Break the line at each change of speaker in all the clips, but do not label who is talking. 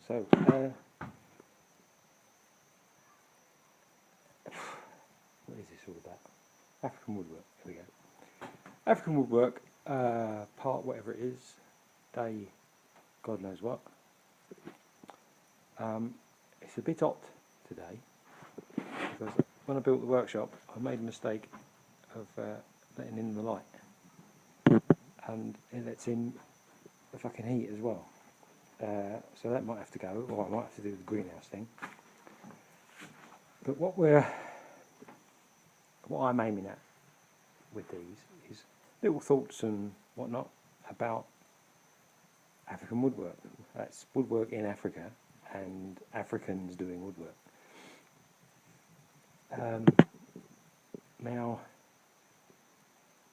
So, what is this all about? African woodwork. Here we go. African woodwork, part whatever it is, day, God knows what. It's a bit hot today because when I built the workshop, I made a mistake of letting in the light, and it lets in the fucking heat as well. So that might have to go, or I might have to do the greenhouse thing. But what I'm aiming at with these is little thoughts and whatnot about African woodwork. That's woodwork in Africa and Africans doing woodwork. Now,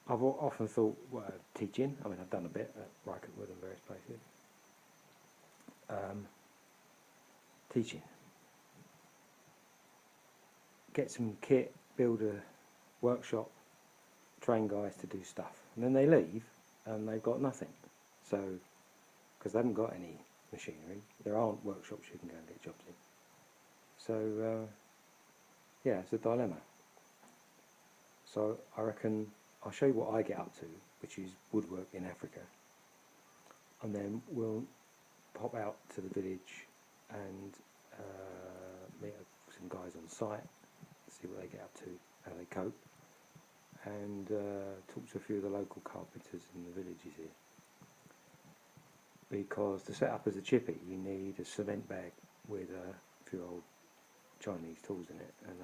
I've often thought, well, teaching, I mean I've done a bit at Wood and various places. Teaching. Get some kit, build a workshop, train guys to do stuff. And then they leave and they've got nothing. So, because they haven't got any machinery, there aren't workshops you can go and get jobs in. So, yeah, it's a dilemma. So I reckon I'll show you what I get up to, which is woodwork in Africa. And then we'll pop out to the village and meet some guys on site, see what they get up to, how they cope, and talk to a few of the local carpenters in the villages here. Because to set up as a chippy, you need a cement bag with a few old Chinese tools in it, and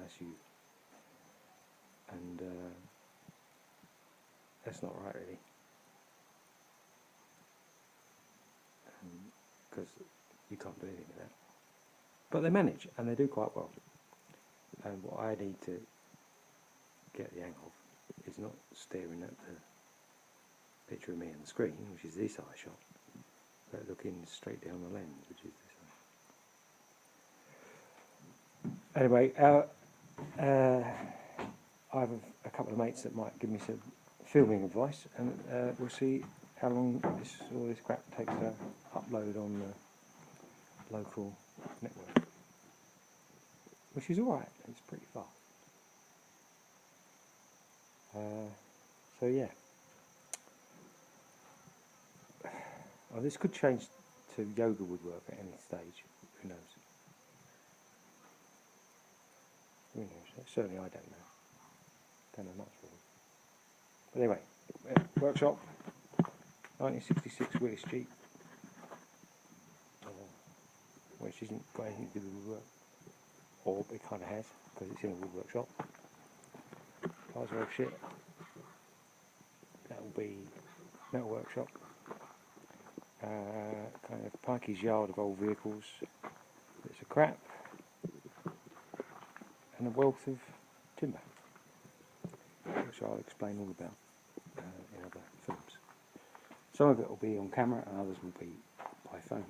that's not right really, because you can't do anything with that. But they manage, and they do quite well. And what I need to get the hang of is not staring at the picture of me on the screen, which is this eye shot, but looking straight down the lens, which is this eye. Anyway, I have a couple of mates that might give me some filming advice, and we'll see how long all this crap takes to upload on the local network, which is alright, it's pretty fast. So yeah, well, this could change to yoga woodwork at any stage, who knows? Who knows? Certainly I don't know much really. But anyway, workshop, 1966 Willis Jeep, which isn't got anything to do with woodwork, or it kind of has, because it's in a wood workshop. Cars are all shit. That will be metal workshop. Kind of Pikey's yard of old vehicles. It's a crap, and a wealth of timber, which I'll explain all about in other films. Some of it will be on camera and others will be by phone.